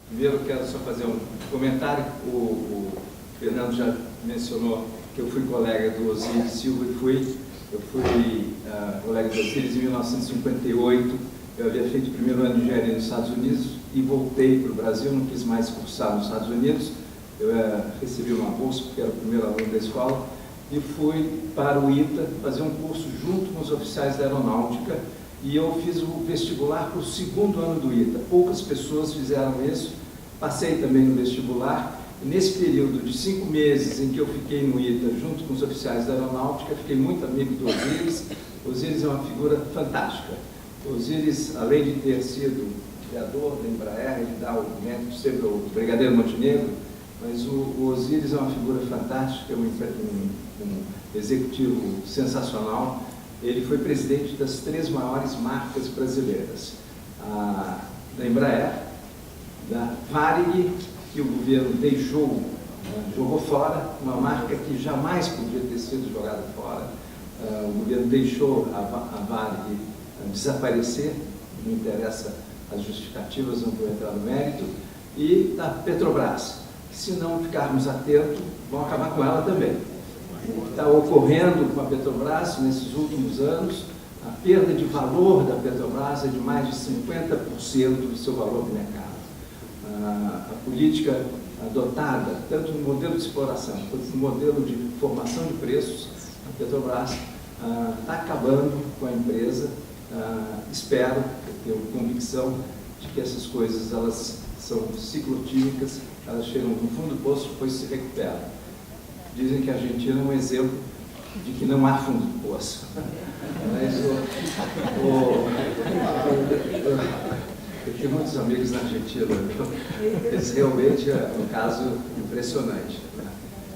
Primeiro, eu quero só fazer um comentário. O Fernando já mencionou que eu fui colega do Osiris Silva e eu fui colega do Osiris em 1958. Eu havia feito o primeiro ano de engenharia nos Estados Unidos e voltei para o Brasil, não quis mais cursar nos Estados Unidos. Eu recebi uma bolsa, porque era o primeiro aluno da escola, e fui para o ITA fazer um curso junto com os oficiais da aeronáutica, e eu fiz o vestibular para o segundo ano do ITA. Poucas pessoas fizeram isso, passei também no vestibular, e nesse período de 5 meses em que eu fiquei no ITA junto com os oficiais da aeronáutica, fiquei muito amigo do Osiris. O Osiris é uma figura fantástica. O Osiris, além de ter sido criador da Embraer, ele dá o mérito sempre ao Brigadeiro Montenegro, mas o Osiris é uma figura fantástica, um executivo sensacional. Ele foi presidente das 3 maiores marcas brasileiras, da Embraer, da Varig, que o governo jogou fora, uma marca que jamais podia ter sido jogada fora. O governo deixou a Varig desaparecer, não interessa as justificativas, não vou entrar no mérito, e da Petrobras. Se não ficarmos atentos, vão acabar com ela também. Está ocorrendo com a Petrobras nesses últimos anos, a perda de valor da Petrobras é de mais de 50% do seu valor de mercado. A política adotada, tanto no modelo de exploração quanto no modelo de formação de preços, a Petrobras está acabando com a empresa. Espero, eu tenho convicção de que essas coisas elas são ciclotímicas, elas chegam no fundo do poço e depois se recuperam. Dizem que a Argentina é um exemplo de que não há fundo do poço. Mas eu tenho muitos amigos na Argentina, esse realmente é um caso impressionante.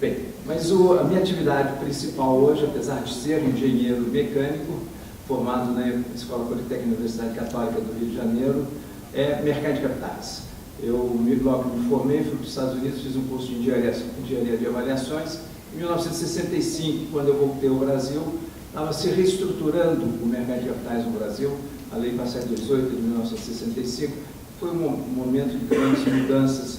Bem, mas a minha atividade principal hoje, apesar de ser engenheiro mecânico, formado na Escola Politécnica da Universidade Católica do Rio de Janeiro, é mercado de capitais. Eu logo me formei, fui para os Estados Unidos, fiz um curso de engenharia de avaliações. Em 1965, quando eu voltei ao Brasil, estava se reestruturando o mercado de capitais no Brasil, a Lei 418 de 1965. Foi um momento de grandes mudanças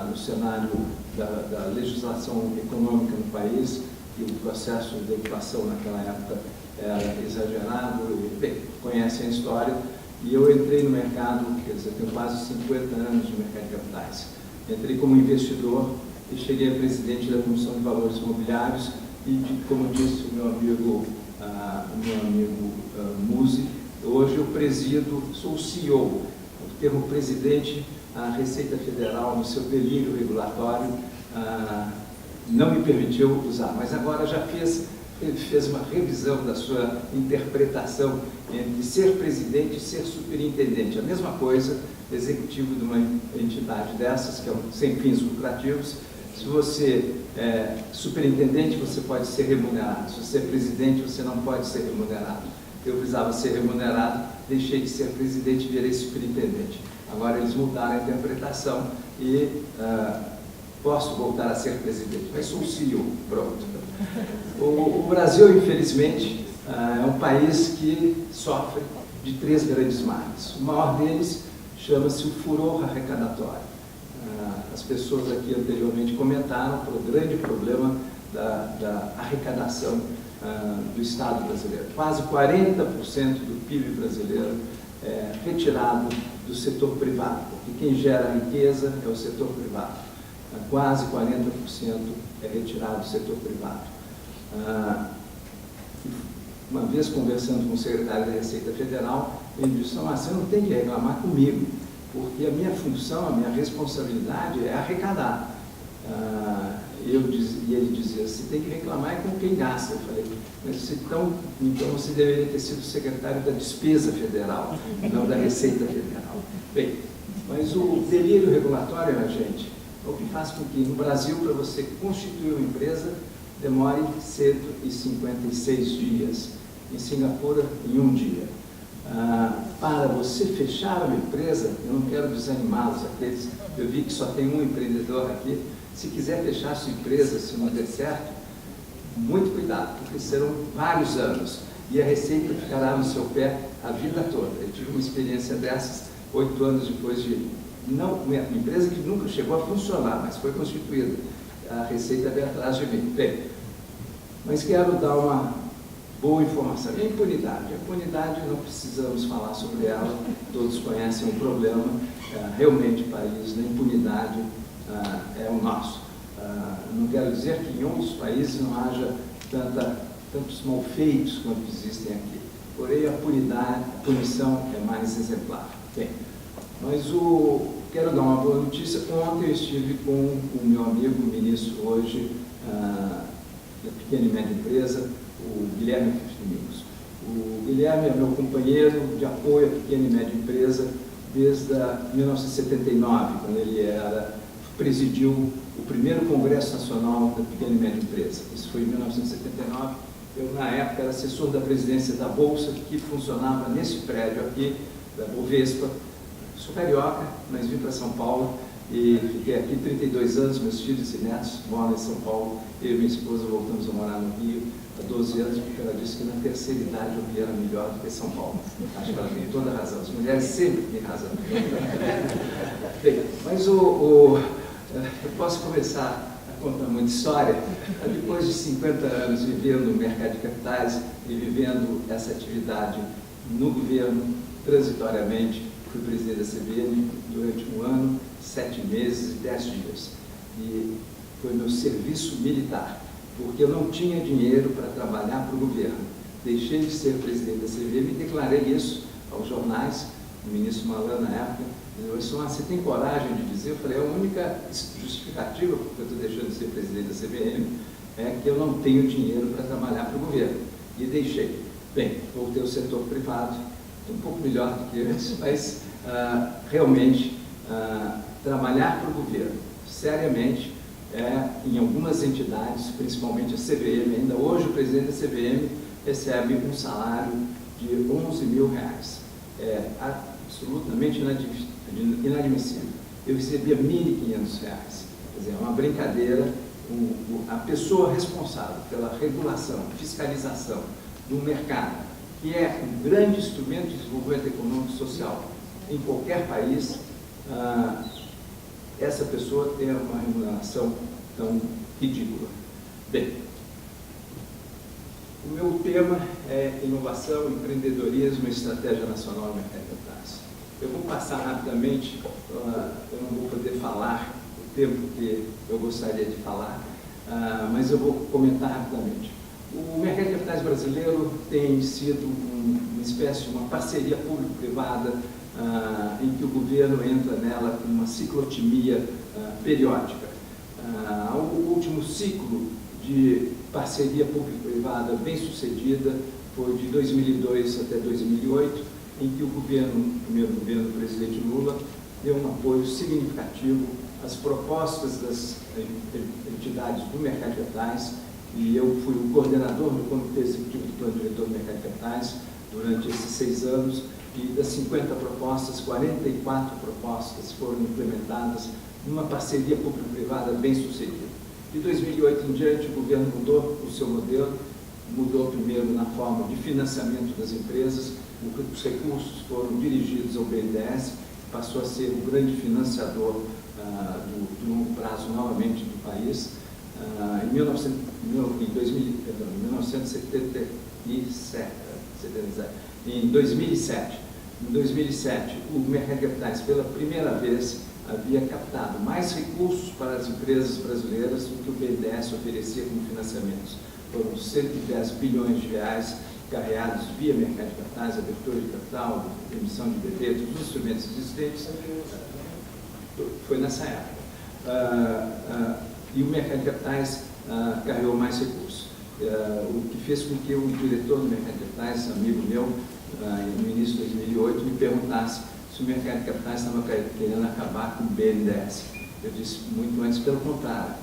no cenário da legislação econômica no país, e o processo de educação naquela época era exagerado, e, bem, conhecem a história. E eu entrei no mercado, quer dizer, tenho quase 50 anos no mercado de capitais. Entrei como investidor e cheguei a presidente da Comissão de Valores Imobiliários e, como disse o meu amigo Musi, hoje eu presido, sou o CEO. O termo presidente, a Receita Federal, no seu delírio regulatório, não me permitiu usar, mas agora já ele fez uma revisão da sua interpretação entre ser presidente e ser superintendente. A mesma coisa, executivo de uma entidade dessas, que é sem fins lucrativos. Se você é superintendente, você pode ser remunerado. Se você é presidente, você não pode ser remunerado. Eu precisava ser remunerado, deixei de ser presidente e virei superintendente. Agora eles mudaram a interpretação e posso voltar a ser presidente, mas sou CEO, pronto. O Brasil, infelizmente, é um país que sofre de 3 grandes males. O maior deles chama-se o furor arrecadatório. As pessoas aqui anteriormente comentaram o grande problema da arrecadação do Estado brasileiro. Quase 40% do PIB brasileiro é retirado do setor privado, porque quem gera riqueza é o setor privado. Quase 40% é retirado do setor privado. Uma vez conversando com o secretário da Receita Federal, ele disse: "Não, você não tem que reclamar comigo, porque a minha função, a minha responsabilidade é arrecadar." E ele dizia: "Você tem que reclamar é com quem gasta." Eu falei: "Mas então você deveria ter sido secretário da Despesa Federal, não da Receita Federal." Bem, mas o delírio regulatório, gente, é o que faz com que no Brasil, para você constituir uma empresa, demore 156 dias. Em Singapura, em 1 dia. Para você fechar uma empresa, eu não quero desanimá-los, eu vi que só tem um empreendedor aqui. Se quiser fechar a sua empresa, se não der certo, muito cuidado, porque serão vários anos e a Receita ficará no seu pé a vida toda. Eu tive uma experiência dessas 8 anos depois de não, uma empresa que nunca chegou a funcionar, mas foi constituída. A Receita veio atrás de mim. Bem, mas quero dar uma boa informação. E a impunidade. A impunidade, não precisamos falar sobre ela, todos conhecem o problema. Realmente, o país da impunidade é o nosso. Não quero dizer que em outros países não haja tantos malfeitos quanto existem aqui. Porém, a punição é mais exemplar. Bem, mas quero dar uma boa notícia. Ontem eu estive com o meu amigo, o ministro hoje da Pequena e Média Empresa, o Guilherme Domingos. O Guilherme é meu companheiro de apoio à pequena e média empresa desde 1979, quando ele presidiu o primeiro Congresso Nacional da Pequena e Média Empresa. Isso foi em 1979. Eu, na época, era assessor da presidência da Bolsa, que funcionava nesse prédio aqui, da Bovespa. Sou carioca, mas vim para São Paulo e fiquei aqui 32 anos. Meus filhos e netos moram em São Paulo. Eu e minha esposa voltamos a morar no Rio há 12 anos, porque ela disse que na terceira idade o Rio era melhor do que São Paulo. Acho que ela tem toda a razão. As mulheres sempre têm razão. Bem, mas eu posso começar a contar muita história. Depois de 50 anos vivendo no mercado de capitais e vivendo essa atividade no governo, transitoriamente, fui presidente da CBN durante 1 ano, 7 meses e 10 dias. E foi meu serviço militar, porque eu não tinha dinheiro para trabalhar para o governo. Deixei de ser presidente da CVM e declarei isso aos jornais. O ministro Malan, na época, disse: você tem coragem de dizer? Eu falei: a única justificativa porque eu estou deixando de ser presidente da CVM é que eu não tenho dinheiro para trabalhar para o governo. E deixei. Bem, voltei ao setor privado, um pouco melhor do que antes, mas realmente trabalhar para o governo, seriamente, em algumas entidades, principalmente a CVM, ainda hoje o presidente da CVM recebe um salário de R$11 mil. É absolutamente inadmissível. Eu recebia R$1.500. Quer dizer, é uma brincadeira. A pessoa responsável pela regulação, fiscalização do mercado, que é um grande instrumento de desenvolvimento econômico e social em qualquer país, essa pessoa tem uma remuneração tão ridícula. Bem, o meu tema é inovação, empreendedorismo e estratégia nacional no mercado de capitais. Eu vou passar rapidamente, eu não vou poder falar o tempo que eu gostaria de falar, mas eu vou comentar rapidamente. O mercado de capitais brasileiro tem sido uma espécie de uma parceria público-privada em que o governo entra nela com uma ciclotimia periódica. O último ciclo de parceria público-privada bem sucedida foi de 2002 até 2008, em que o primeiro governo do presidente Lula deu um apoio significativo às propostas das entidades do mercado de capitais, e eu fui o coordenador do Comitê Executivo do Plano Diretor do Mercado de Capitais durante esses 6 anos, e das 50 propostas, 44 propostas foram implementadas numa parceria público-privada bem sucedida. De 2008 em diante, o governo mudou o seu modelo, mudou primeiro na forma de financiamento das empresas, os recursos foram dirigidos ao BNDES, passou a ser o grande financiador do longo prazo novamente do país. Em 2007, o mercado de capitais, pela primeira vez, havia captado mais recursos para as empresas brasileiras do que o BNDES oferecia como financiamentos. Foram 110 bilhões de reais carreados via mercado de capitais, abertura de capital, emissão de BV, todos os instrumentos existentes. Foi nessa época. E o mercado de capitais carregou mais recursos. O que fez com que o diretor do mercado de capitais, amigo meu, no início de 2008, me perguntasse se o mercado de capitais estava querendo acabar com o BNDES. Eu disse: muito antes, pelo contrário,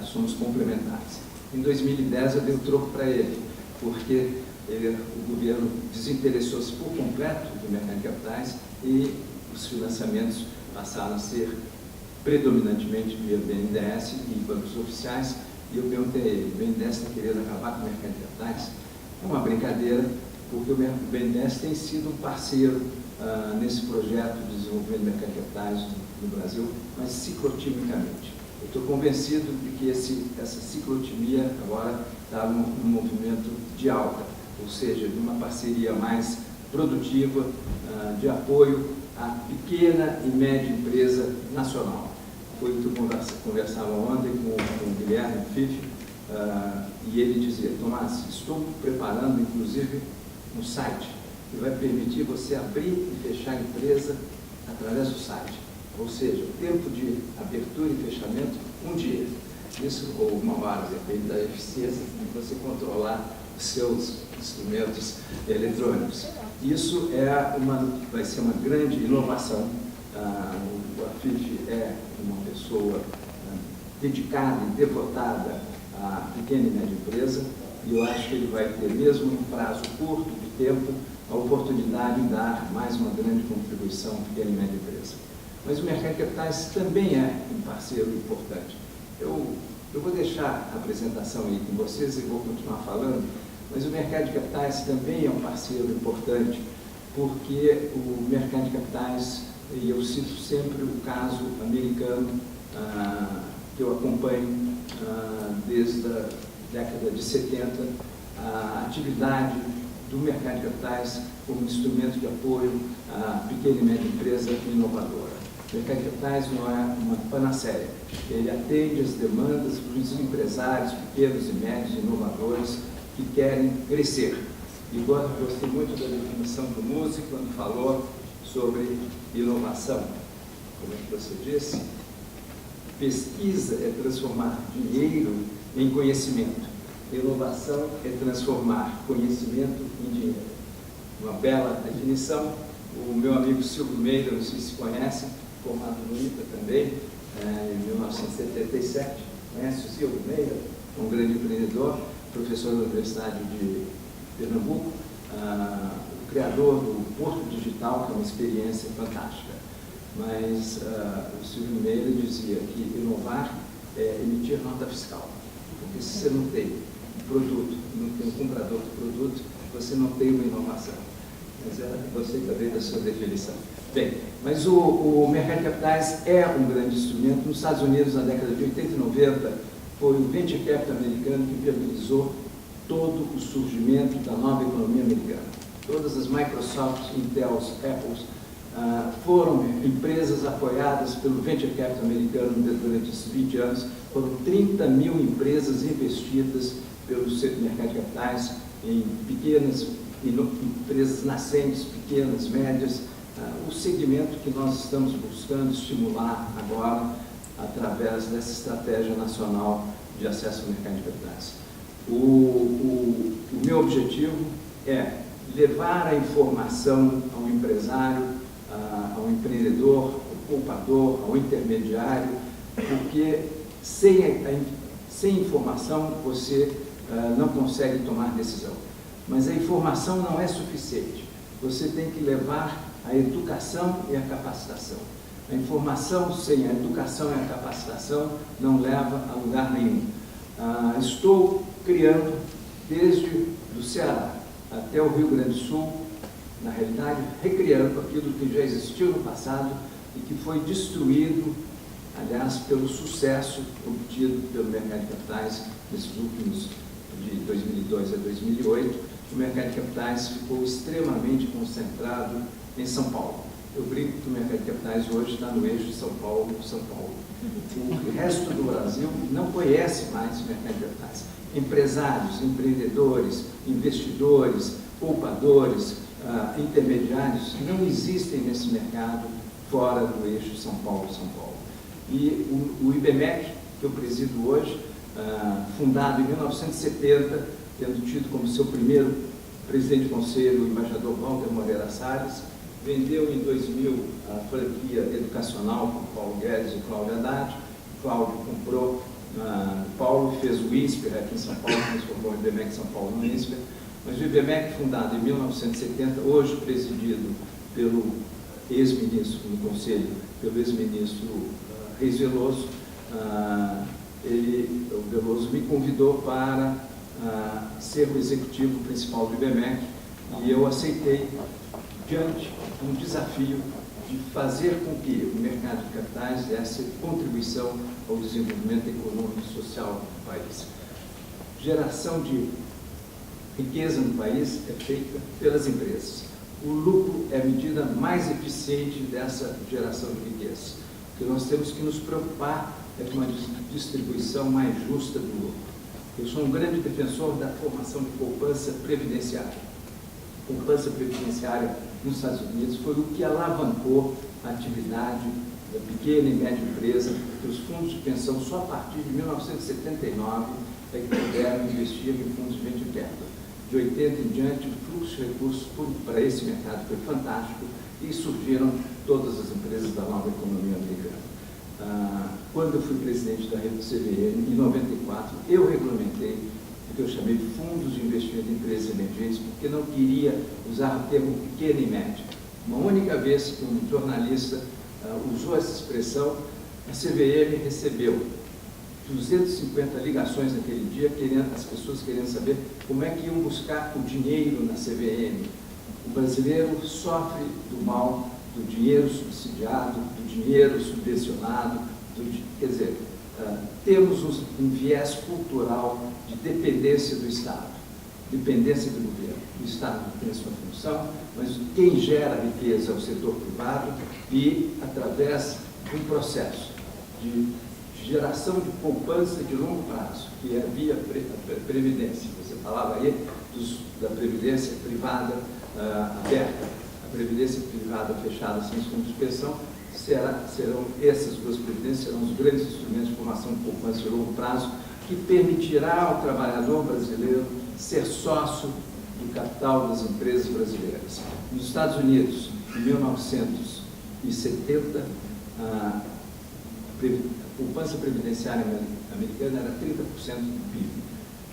somos complementares. Em 2010 eu dei o troco para ele, porque o governo desinteressou-se por completo do mercado de capitais e os financiamentos passaram a ser predominantemente via BNDES e bancos oficiais. E eu perguntei a ele: o BNDES está querendo acabar com o mercado de capitais? É uma brincadeira. porque o BNDES tem sido um parceiro nesse projeto de desenvolvimento de mercado de capitais no Brasil, mas ciclotimicamente. Eu estou convencido de que essa ciclotimia agora está num movimento de alta, ou seja, de uma parceria mais produtiva, de apoio à pequena e média empresa nacional. Foi o que eu conversava ontem com o Guilherme Fife, e ele dizia: Tomás, estou preparando inclusive um site que vai permitir você abrir e fechar a empresa através do site. Ou seja, o tempo de abertura e fechamento, um dia. Isso, ou uma hora, depende da eficiência de você controlar os seus instrumentos eletrônicos. Isso vai ser uma grande inovação. O Afif é uma pessoa dedicada e devotada à pequena e média empresa, e eu acho que ele vai ter, mesmo em prazo curto de tempo, a oportunidade de dar mais uma grande contribuição à pequena e média empresa. Mas o mercado de capitais também é um parceiro importante. Eu vou deixar a apresentação aí com vocês e vou continuar falando, mas o mercado de capitais também é um parceiro importante, porque o mercado de capitais, e eu cito sempre o caso americano, que eu acompanho desde a década de 70, a atividade do mercado de capitais como instrumento de apoio à pequena e média empresa inovadora. O mercado de capitais não é uma panaceia, ele atende as demandas dos empresários pequenos e médios inovadores que querem crescer. E gostei muito da definição do Musi quando falou sobre inovação. Como é que você disse? Pesquisa é transformar dinheiro em conhecimento. Inovação é transformar conhecimento em dinheiro. Uma bela definição. O meu amigo Silvio Meira, não sei se conhecem, formado no ITA também, em 1977. Conhece o Silvio Meira? Um grande empreendedor, professor da Universidade de Pernambuco, o criador do Porto Digital, que é uma experiência fantástica. Mas o Silvio Meira dizia que inovar é emitir nota fiscal. Porque se você não tem um produto, não tem um comprador do produto, você não tem uma inovação. Mas gostei também da sua definição. Bem, mas o mercado de capitais é um grande instrumento. Nos Estados Unidos, na década de 80 e 90, foi o venture capital americano que viabilizou todo o surgimento da nova economia americana. Todas as Microsofts, Intels, Apples foram empresas apoiadas pelo venture capital americano durante esses 20 anos. Foram 30 mil empresas investidas pelo mercado de capitais em pequenas empresas nascentes, pequenas, médias, o segmento que nós estamos buscando estimular agora através dessa estratégia nacional de acesso ao mercado de capitais. O meu objetivo é levar a informação ao empresário, ao empreendedor, ao poupador, ao intermediário, porque sem informação você não consegue tomar decisão. Mas a informação não é suficiente. Você tem que levar a educação e a capacitação. A informação sem a educação e a capacitação não leva a lugar nenhum. Estou criando, desde o Ceará até o Rio Grande do Sul, na realidade, recriando aquilo que já existiu no passado e que foi destruído, aliás, pelo sucesso obtido pelo mercado de capitais nesses últimos, de 2002 a 2008, o mercado de capitais ficou extremamente concentrado em São Paulo. Eu brinco que o mercado de capitais hoje está no eixo São Paulo-São Paulo. O resto do Brasil não conhece mais o mercado de capitais. Empresários, empreendedores, investidores, poupadores, intermediários não existem nesse mercado fora do eixo São Paulo-São Paulo. E o IBMEC, que eu presido hoje, fundado em 1970, tendo tido como seu primeiro presidente de conselho o embaixador Walter Moreira Salles, vendeu em 2000 a franquia educacional com Paulo Guedes e Cláudio Haddad. O Cláudio comprou o Paulo, fez o INSPER aqui em São Paulo, transformou o IBMEC São Paulo no INSPER. Mas o IBMEC, fundado em 1970, hoje presidido pelo ex-ministro no conselho, pelo ex-ministro Reis Veloso, o Veloso me convidou para ser o executivo principal do IBMEC E eu aceitei diante de um desafio de fazer com que o mercado de capitais desse contribuição ao desenvolvimento econômico e social do país. Geração de riqueza no país é feita pelas empresas. O lucro é a medida mais eficiente dessa geração de riqueza. O que nós temos que nos preocupar é com uma distribuição mais justa do lucro. Eu sou um grande defensor da formação de poupança previdenciária. A poupança previdenciária nos Estados Unidos foi o que alavancou a atividade da pequena e média empresa, porque os fundos de pensão só a partir de 1979 é que puderam investir em fundos de venture capital. De 80 em diante, o fluxo de recursos para esse mercado foi fantástico e surgiram todas as empresas da nova economia americana. Quando eu fui presidente da CVM, em 94, eu regulamentei o que eu chamei de fundos de investimento em empresas emergentes, porque não queria usar o termo pequena e média. Uma única vez que um jornalista usou essa expressão, a CVM recebeu 250 ligações naquele dia, as pessoas querendo saber como é que iam buscar o dinheiro na CVM. O brasileiro sofre do mal do dinheiro subsidiado, do dinheiro subvencionado, quer dizer, temos um viés cultural de dependência do Estado, dependência do governo. O Estado tem a sua função, mas quem gera riqueza é o setor privado e através de um processo de geração de poupança de longo prazo, que é via previdência. Você falava aí da previdência privada aberta, a previdência privada fechada sem os fundos de pensão, serão essas duas previdências, serão os grandes instrumentos de formação de poupança de longo prazo, que permitirá ao trabalhador brasileiro ser sócio do capital das empresas brasileiras. Nos Estados Unidos, em 1970, a poupança previdenciária americana era 30% do PIB.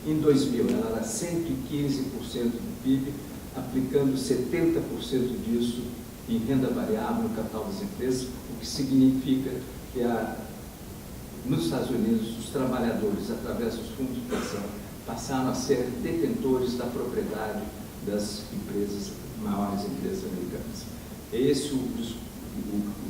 Em 2000, ela era 115% do PIB, aplicando 70% disso em renda variável no capital das empresas, o que significa que nos Estados Unidos os trabalhadores, através dos fundos de pensão, passaram a ser detentores da propriedade das maiores empresas americanas. É esse o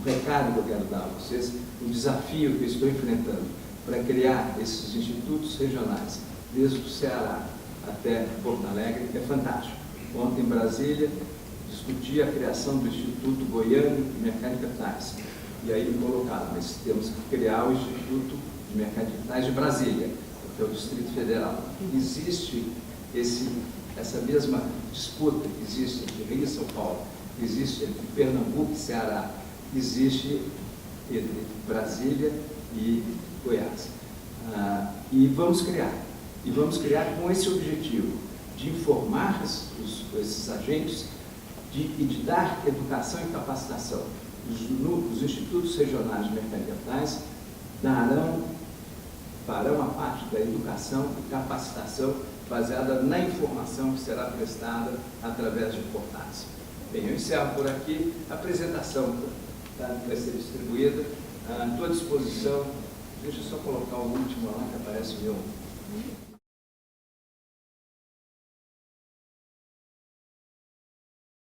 recado que eu quero dar a vocês, o desafio que eu estou enfrentando para criar esses institutos regionais, desde o Ceará até Porto Alegre, é fantástico. Ontem em Brasília, discuti a criação do Instituto Goiano de Mercado de Capitais. E aí me colocaram, mas temos que criar o Instituto de Mercado de Capitais de Brasília, porque é o Distrito Federal. Existe essa mesma disputa que existe entre Rio e São Paulo, que existe entre Pernambuco e Ceará, existe entre Brasília e Goiás. E vamos criar com esse objetivo de informar esses agentes e de dar educação e capacitação. Os institutos regionais de mercado de capitais farão a parte da educação e capacitação baseada na informação que será prestada através de portais. Bem, eu encerro por aqui. A apresentação vai ser distribuída. Estou à disposição. Deixa eu só colocar o último lá que aparece o meu.